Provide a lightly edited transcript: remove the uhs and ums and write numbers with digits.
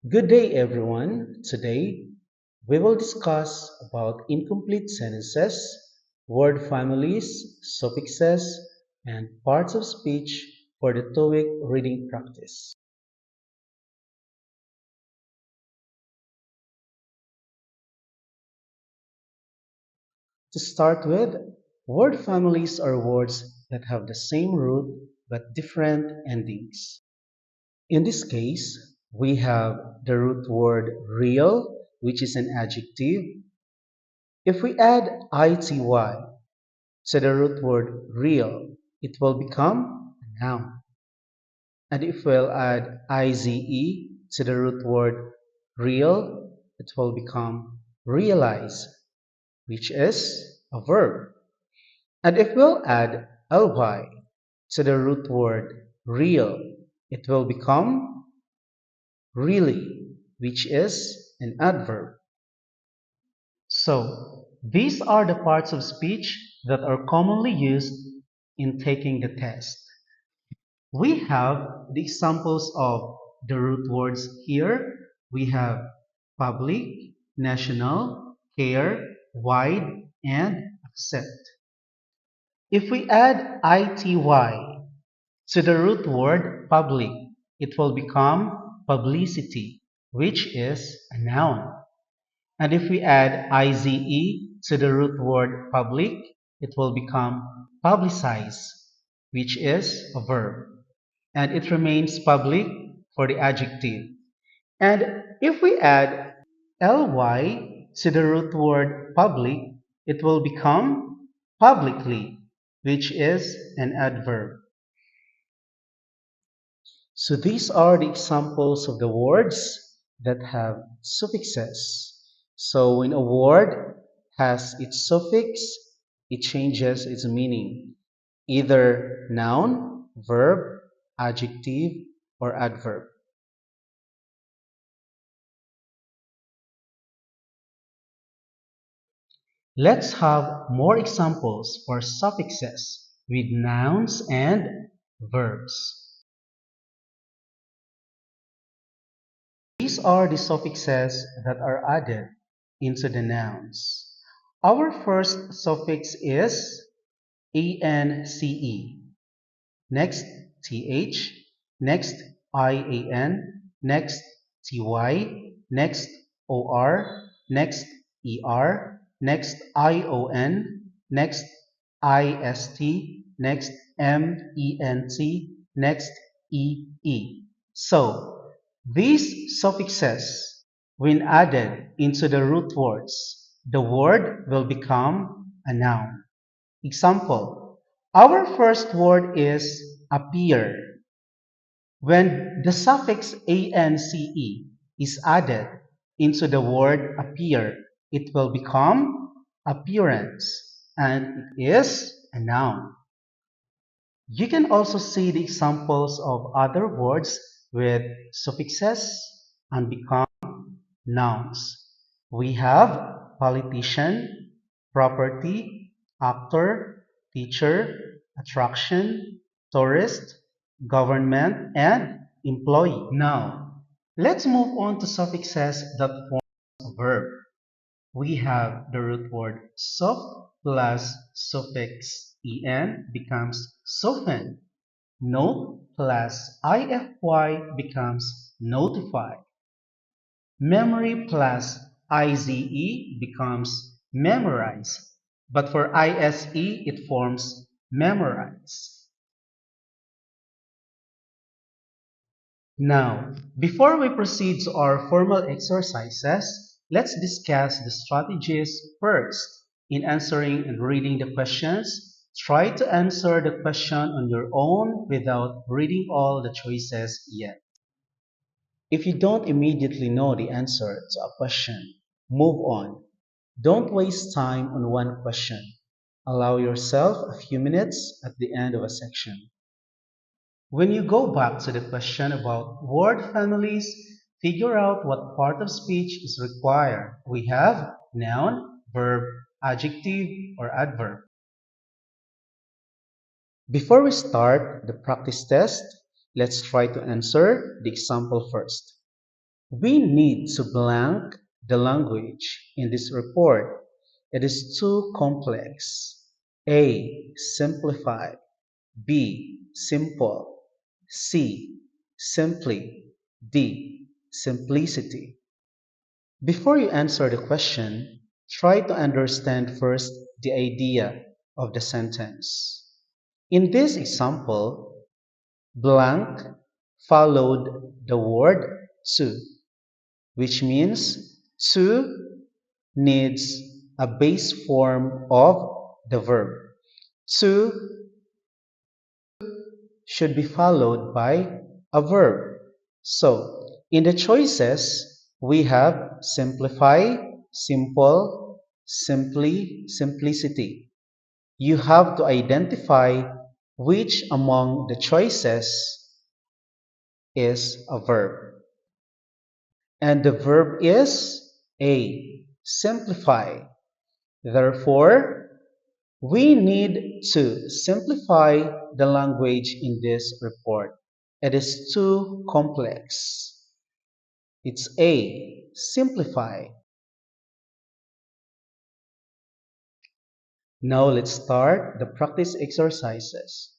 Good day, everyone. Today, we will discuss about incomplete sentences, word families, suffixes, and parts of speech for the TOEIC reading practice. To start with, word families are words that have the same root but different endings. In this case, we have the root word real, which is an adjective. If we add ity to the root word real, it will become a noun. And if we'll add ize to the root word real, it will become realize, which is a verb. And if we'll add ly to the root word real, it will become really, which is an adverb. So, these are the parts of speech that are commonly used in taking the test. We have the examples of the root words here. We have public, national, care, wide, and accept. If we add ity to the root word public, it will become publicity, which is a noun. And if we add ize to the root word public, it will become publicize, which is a verb. And it remains public for the adjective. And if we add ly to the root word public, it will become publicly, which is an adverb. So these are the examples of the words that have suffixes. So when a word has its suffix, it changes its meaning, either noun, verb, adjective, or adverb. Let's have more examples for suffixes with nouns and verbs. These are the suffixes that are added into the nouns. Our first suffix is ance, next th, next ian, next ty, next or, next er, next ion, next ist, next ment, next ee. So, these suffixes, when added into the root words, the word will become a noun. Example, our first word is appear. When the suffix ance is added into the word appear, it will become appearance and it is a noun. You can also see the examples of other words with suffixes and become nouns. We have politician, property, actor, teacher, attraction, tourist, government, and employee. Now, let's move on to suffixes that form a verb. We have the root word soft plus suffix en becomes soften. Note plus ify becomes notify. Memory plus ize becomes memorize, but for ise it forms memorize. Now, before we proceed to our formal exercises, let's discuss the strategies first. In answering and reading the questions, try to answer the question on your own without reading all the choices yet. If you don't immediately know the answer to a question, move on. Don't waste time on one question. Allow yourself a few minutes at the end of a section. When you go back to the question about word families, figure out what part of speech is required. We have noun, verb, adjective, or adverb. Before we start the practice test, let's try to answer the example first. We need to blank the language in this report. It is too complex. A. Simplify. B. Simple. C. Simply. D. Simplicity. Before you answer the question, try to understand first the idea of the sentence. In this example, blank followed the word to, which means to needs a base form of the verb. To should be followed by a verb. So, in the choices, we have simplify, simple, simply, simplicity. You have to identify which among the choices is a verb. And the verb is A, simplify. Therefore, we need to simplify the language in this report. It is too complex. It's A, simplify. Now let's start the practice exercises.